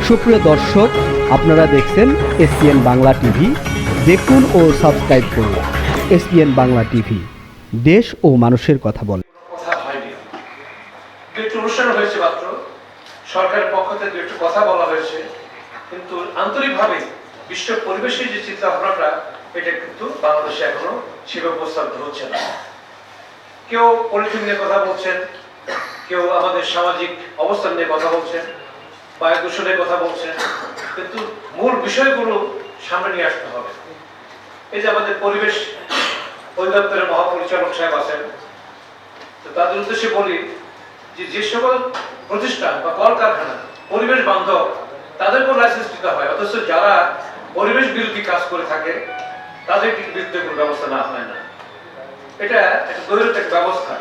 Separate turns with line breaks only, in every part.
সুপ্রিয় দর্শক, আপনারা দেখছেন এসপিএন বাংলা টিভি। দেখুন ও সাবস্ক্রাইব করুন এসপিএন বাংলা টিভি, দেশ ও মানুষের কথা বলে।
কথা হয়নি, একটু অনুষ্ঠান হয়েছে মাত্র, সরকারের পক্ষ থেকে একটু কথা বলা হয়েছে, কিন্তু আন্তরিকভাবে বিশ্ব পরিবেশের যে চিন্তা ভাবনাটা এটা কিন্তু বাংলাদেশে এখনো সেভাবে উপস্থাপিত হচ্ছে না। কেউ পলিথিন নিয়ে কথা বলছেন, কেউ আমাদের সামাজিক অবস্থান নিয়ে কথা বলছেন, বায়ু দূষণের কথা বলছেন, কিন্তু মূল বিষয়গুলো সামনে নিয়ে আসতে হবে। এই যে আমাদের পরিবেশ অধিদপ্তরের মহাপরিচালক সাহেব আছেন, তো তাদের উদ্দেশ্যে বলি যে যে সকল প্রতিষ্ঠান বা কলকারখানা পরিবেশ বান্ধব তাদেরকেও লাইসেন্স দিতে হয়, অথচ যারা পরিবেশ বিরোধী কাজ করে থাকে তাদের বিরুদ্ধে কোনো ব্যবস্থা না হয় না। এটা একটা দৈহিক একটা ব্যবস্থা,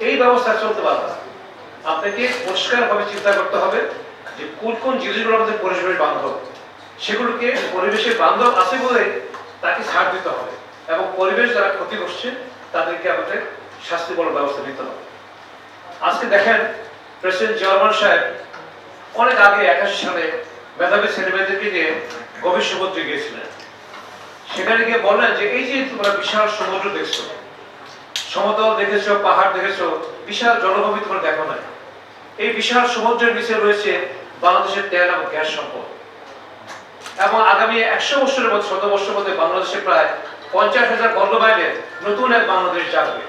এই ব্যবস্থা চলতে পারে না। আপনাকে পরিষ্কারভাবে চিন্তা করতে হবে যে কোন কোন জিনিসগুলো আমাদের পরিবেশ বান্ধব, সেগুলোকে পরিবেশের বান্ধব আছে বলে তাকে ছাড় দিতে হবে, এবং পরিবেশ যারা ক্ষতি করছে তাদেরকে আমাদের শাস্তিমূলক ব্যবস্থা নিতে হবে। আজকে দেখেন, প্রেসিডেন্ট জিয়া রহমান সাহেব অনেক আগে 81 সালে মেধাবী ছেলেমেয়েদেরকে নিয়ে গভীর সমুদ্রে গিয়েছিলেন। সেখানে গিয়ে বললেন যে এই যে তোমরা বিশাল সমুদ্র দেখছো, সমতল দেখেছো, পাহাড় দেখেছো, বিশাল জলভূমি তোমরা দেখো না। এই বিশাল সমুদ্রের নিচে রয়েছে বাংলাদেশের তেল এবং গ্যাস সম্পদ, এবং আগামী 100 বছরের মধ্যে 100 বছরের মধ্যে বাংলাদেশে প্রায় 50,000 বর্গমাইলের নতুন এক বাংলাদেশ জাগবে,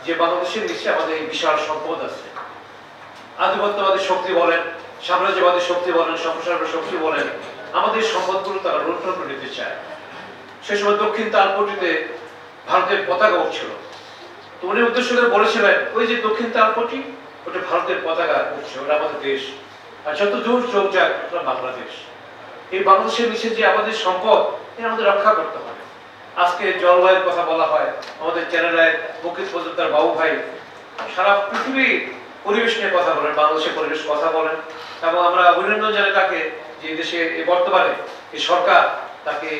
যে বাংলাদেশের নিচে আমাদের এই বিশাল সম্পদ আছে। আধিপত্যবাদী শক্তি বলেন, সাম্রাজ্যবাদী শক্তি বলেন, সম্প্রসারণের শক্তি বলেন, আমাদের সম্পদগুলো তারা লুণ্ঠন করে নিতে চায়। সে সময় দক্ষিণ তালপট্টিতে ভারতের পতাকা উঠছিল, তো উনি উদ্দেশ্য করে বলেছিলেন ওই যে দক্ষিণ তালপট্টি, ওটা ভারতের পতাকা উঠছে, ওটা আমাদের দেশ, আর যত দূর চোখ যায় ওটা বাংলাদেশ। এই বাংলাদেশের নিচে যে আমাদের সম্পদ, এটা আমাদের রক্ষা করতে হবে। আজকে জলবায়ুর কথা বলা হয়, আমাদের চ্যানেলে বকিত মজুমদার বাবু ভাই সারা পৃথিবীর পরিবেশ নিয়ে কথা বলেন, বাংলাদেশের পরিবেশ কথা বলেন, এবং আমরা অভিনন্দন জানাই তাকে যে দেশে বর্তমানে এই সরকার তাকে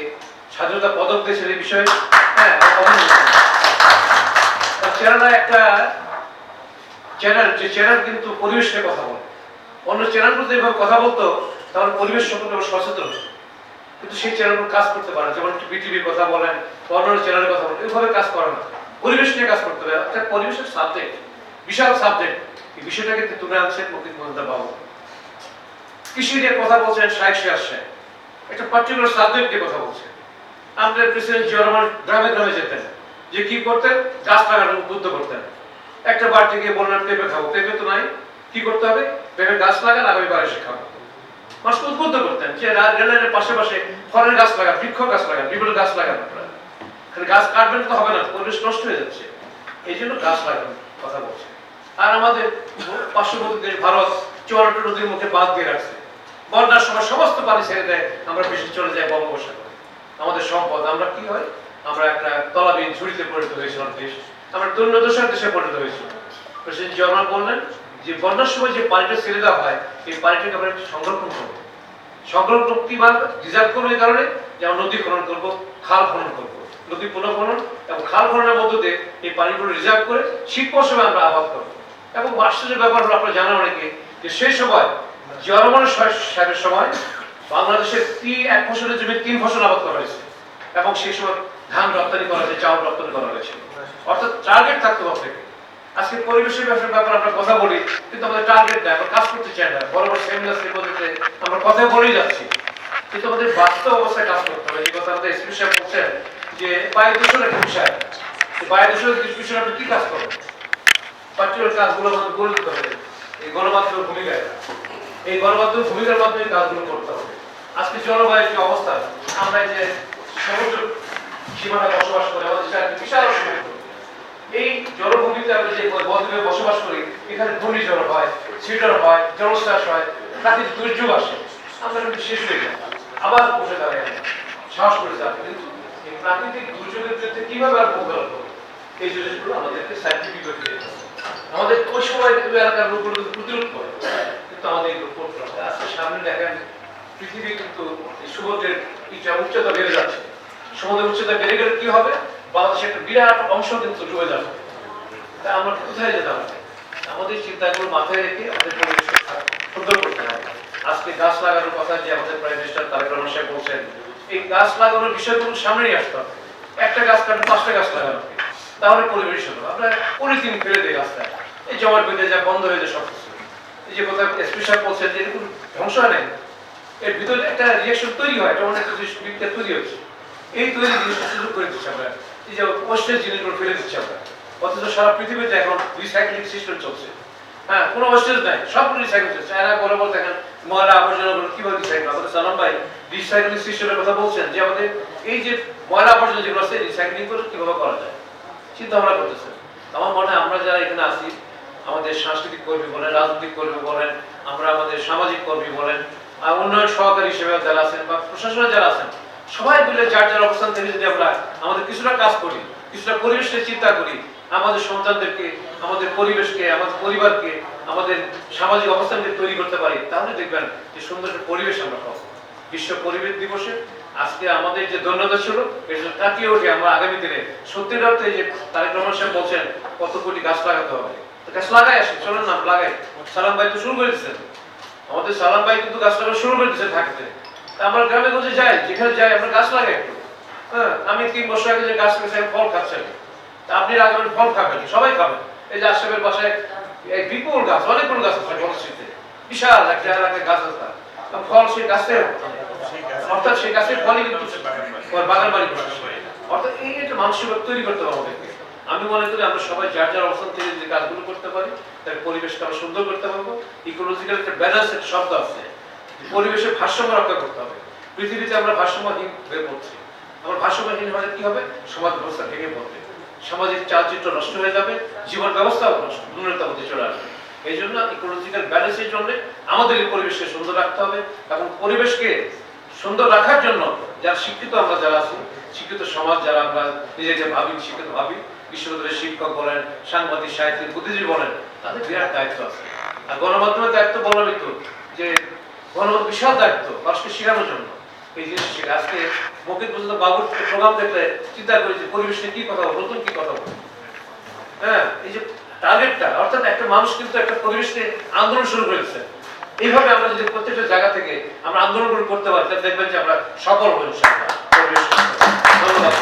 স্বাধীনতা পদক দিয়েছে এই বিষয়ে। হ্যাঁ, চ্যানেলে একটা চ্যানেল, যে চ্যানেল কিন্তু পরিবেশ নিয়ে কথা বলে, অন্য চ্যানেলগুলোতে এভাবে কথা বলতো তাহলে পরিবেশ সম্পর্কে সচেতন হতো, কিন্তু সেই চ্যানেলগুলো কাজ করতে পারে, যেমন বিটিভির কথা বলেন, অন্য চ্যানেলের কথা বলেন, এইভাবে কাজ করে না, পরিবেশ নিয়ে কাজ করতে হবে। অর্থাৎ পরিবেশের সাবজেক্ট, বিশাল সাবজেক্ট, এই বিষয়টাকে তুলে আনছেন বকিত মজুমদার বাবু। কৃষি নিয়ে কথা বলছেন শাহেখ সাহেব, একটা পার্টিকুলার সাবজেক্ট নিয়ে কথা বলছেন। আমাদের প্রেসিডেন্ট জিয়া রহমান গ্রামে গ্রামে যেতেন, যে কি করতেন, গাছ লাগানোর উদ্বুদ্ধ করতেন। একটা বাড়িতে গিয়ে বললেন পেঁপে খাবো, পেঁপে তো নাই, কি করতে হবে, পেঁপে গাছ লাগান, আগামী বারে সে খাবো। মানুষকে উদ্বুদ্ধ করতেন যে রেলের পাশে পাশে ফলের গাছ লাগান, বৃক্ষ গাছ লাগান, বিভিন্ন গাছ লাগান, খালি গাছ কাটবেন তো হবে না, পরিবেশ নষ্ট হয়ে যাচ্ছে, এই জন্য গাছ লাগান কথা বলছে। আর আমাদের পার্শ্ববর্তী দেশ ভারত 54 নদীর মুখে বাঁধ দিয়ে রাখছে, বন্যার সময় সমস্ত পানি ছেড়ে দেয়, আমরা বেশি চলে যাই বঙ্গোপসাগরে। আমাদের সম্পদ, আমরা কি হয়, আমরা একটা তলাবিহীন ঝুড়িতে পরিণত হয়েছিলাম দেশ, আমরা দুর্দশার দেশে পরিণত হয়েছিল। প্রেসিডেন্ট জিয়া রহমান বললেন যে বন্যার সময় যে পানিটা ছেড়ে দেওয়া হয়, এই পানিটাকে আমরা সংরক্ষণ করবো। সংরক্ষণ কিভাবে রিজার্ভ করবো, এই কারণে যে আমরা নদী খনন করবো, খাল খনন করবো, নদী পুনঃখনন এবং খাল খননের মধ্য দিয়ে এই পানিগুলো রিজার্ভ করে শীত মৌসুমে আমরা আবাদ করবো। এবং আশ্চর্যের ব্যাপার হলো, আপনারা জানেন অনেকে যে সেই সময় জিয়া রহমানের সাহেবের সময় বাংলাদেশের 1 ফসলের জমি 3 ফসল আবাদ করা হয়েছে, এবং সেই সময় ধান রপ্তানি করা হয়েছে, চাউল রপ্তানি করা হয়েছে। অর্থাৎ টার্গেট থাকতে হবে। আজকে পরিবেশের ব্যাপারে আমরা কথা বলি, কিন্তু আমাদের টার্গেট নাই, আমরা কাজ করতে চাই না, বড় বড় সেমিনার মধ্যে আমরা কথা বলেই যাচ্ছি, কিন্তু আমাদের বাস্তব অবস্থায় কাজ করতে হবে। যে কথা আমাদের এসপি সাহেব বলছেন যে বায়ু দূষণ একটা বিষয়, বায়ু দূষণের বিষয়ে আপনি কি কাজ করবেন, পার্টিকুলার কাজগুলো আমাদের করে দিতে হবে। এই গণমাধ্যমের ভূমিকায়, এই গণমাধ্যমের ভূমিকার মাধ্যমে কাজগুলো করতে হবে। আজকে জলবায়ুর যে অবস্থা, আমরা এই যে সমুদ্র সীমানা বসবাস করি, আমাদের একটা বিশাল সমুদ্র, এই জলভূমিতে আমরা যে বদ্বীপে বসবাস করি, এখানে ঘূর্ণিঝড় হয়, সিডর হয়, জলোচ্ছ্বাস হয়, প্রাকৃতিক দুর্যোগ আসে, আমরা কিন্তু শেষ হয়ে যাই, আবার বসে দাঁড়াই, সাহস করে যাবে। কিন্তু এই প্রাকৃতিক দুর্যোগের বিরুদ্ধে কিভাবে আর মোকাবেলা করবো, এই জিনিসগুলো আমাদেরকে সাইন্টিফিক করতে হবে। আমাদের ওই সময় কিন্তু এলাকার লোকগুলো প্রতিরোধ করে, কিন্তু আমাদের এগুলো করতে হবে। আজকে সামনে দেখেন পৃথিবী কিন্তু সমুদ্রের উচ্চতা বেড়ে যাচ্ছে, সমুদ্রের উচ্চতা বেড়ে গেলে কি হবে, বাংলাদেশের একটা বিরাট অংশ কিন্তু ডুবে যাবে। তা আমরা কোথায় যেতে হবে, আমাদের চিন্তাগুলো মাথায় রেখে আমাদের পরিবেশকে সুন্দর করতে হবে। আজকে গাছ লাগানোর কথা যে আমাদের প্রাইম মিনিস্টার তারেক রহমান সাহেব বলছেন, এই গাছ লাগানোর বিষয়গুলো সামনেই আসতে হবে। একটা গাছ কাটলে 5টা গাছ লাগানো, তাহলে পরিবেশ হলো। আমরা পলিথিন ফেলে দিই রাস্তায়, এই জমাট বেঁধে যায়, বন্ধ হয়ে যায় সব কিছু। এই যে কথা স্পেশাল বলছেন যে এরকম ধ্বংস হয় নাই, এর ভিতরে একটা রিয়াকশন তৈরি হয়, এটা অনেক কিছু বিক্রিয়া তৈরি হচ্ছে। এই তৈরি জিনিসটা সুযোগ করে দিচ্ছে আমরা, এই যে ওয়েস্টেজ জিনিসগুলো ফেলে দিচ্ছি আমরা। অথচ সারা পৃথিবীতে এখন রিসাইক্লিং সিস্টেম চলছে। হ্যাঁ, কোনো ওয়েস্টেজ নাই, সবগুলো রিসাইকেল চলছে। এরা বলে বলতে দেখেন ময়লা আবর্জনাগুলো কিভাবে রিসাইকেল। আমাদের সালাম ভাই রিসাইক্লিং সিস্টেমের কথা বলছেন, যে আমাদের এই যে ময়লা আবর্জনা যেগুলো আছে রিসাইক্লিং করে কিভাবে করা যায় চিন্তা ভাবনা করতেছেন। আমার মনে হয় আমরা যারা এখানে আছি, আমাদের সাংস্কৃতিক কর্মী বলেন, রাজনৈতিক কর্মী বলেন, আমরা আমাদের সামাজিক কর্মী বলেন, আর উন্নয়ন সহকারী হিসেবে যারা আছেন বা প্রশাসনে যারা আছেন, সবাই মিলে যার যার অবস্থান থেকে যদি আমরা আমাদের কিছুটা কাজ করি, কিছুটা পরিবেশের চিন্তা করি, আমাদের সন্তানদেরকে, আমাদের পরিবেশকে, আমাদের পরিবারকে, আমাদের সামাজিক অবস্থানকে তৈরি করতে পারি, তাহলে দেখবেন যে সুন্দর একটা পরিবেশ আমরা পাবো। বিশ্ব পরিবেশ দিবসে আজকে আমাদের যে ধন্যবাদ ছিল, এর জন্য কাটিয়ে উঠে আমরা আগামী দিনে সত্যির অর্থে যে তারেক রহমান সাহেব বলছেন কত কোটি গাছ লাগাতে হবে, গাছ লাগাই আসে, চলেন না লাগাই। সালাম ভাই তো শুরু করে দিচ্ছেন, আমাদের সালাম ভাই কিন্তু গাছ লাগানো শুরু করে দিচ্ছেন থাকতে। আমরা গ্রামে গঞ্জে যাই, যেখানে যাই আমরা গাছ লাগাই একটু। হ্যাঁ, আমি 3 বছর আগে যে গাছ লাগাইছি, ফল খাচ্ছি, আপনি লাগাবেন, ফল খাবেন, সবাই খাবেন। এই যে আশরাফের বাসায় এই বিপুল গাছ, অনেকগুলো গাছ আছে বনশ্রীতে, বিশাল একটা এলাকায় গাছ আছে, ফল সেই গাছে, অর্থাৎ সেই গাছের ফলই কিন্তু বাগান বাড়ি করছে। অর্থাৎ এই একটা মানসিকতা তৈরি করতে হবে আমাদেরকে। আমি মনে করি আমরা সবাই যার যার অবস্থান থেকে যে কাজগুলো করতে পারি, তার পরিবেশকে আমরা সুন্দর করতে পারবো। ইকোলজিক্যাল একটা ব্যালেন্স একটা শব্দ আছে, পরিবেশের ভারসাম্য রক্ষা করতে হবে। পৃথিবীতে আমরা ভারসাম্যহীন হয়ে পড়ছি। আমরা ভারসাম্যহীন হলে কি হবে? সমাজ ব্যবস্থা ভেঙে পড়বে, সামাজিক চালচিত্র নষ্ট হয়ে যাবে, জীবন ব্যবস্থাও নষ্ট, দুর্নীতির মধ্যে চলে আসবে। এই জন্য ইকোলজিক্যাল ব্যালেন্সের জন্য আমাদের এই পরিবেশকে সুন্দর রাখতে হবে, এবং পরিবেশকে সুন্দর রাখার জন্য যারা শিক্ষিত, আমরা যারা আছি শিক্ষিত সমাজ, যারা আমরা নিজেকে ভাবি শিক্ষিত ভাবি, বিশ্ববিদ্যালয়ের শিক্ষক বলেন, সাংবাদিক, সাহিত্যিক, বুদ্ধিজীবী বলেন, তাদের বিরাট দায়িত্ব আছে। আর গণমাধ্যমের দায়িত্ব বললামই তো, যে গণমাধ্যম বিশাল দায়িত্ব মানুষকে শেখানোর জন্য। এই জিনিস শেখা আজকে মকির পর্যন্ত বাবুর প্রোগ্রাম দেখলে চিন্তা করি যে পরিবেশে কি কথা বলবো, নতুন কি কথা বলবো। হ্যাঁ, এই যে টার্গেটটা, অর্থাৎ একটা মানুষ কিন্তু একটা পরিবেশকে আন্দোলন শুরু করেছে। এইভাবে আমরা যদি প্রত্যেকটা জায়গা থেকে আমরা আন্দোলন করতে পারি, তাহলে দেখবেন যে আমরা সফল হবো ইনশাআল্লাহ। ধন্যবাদ।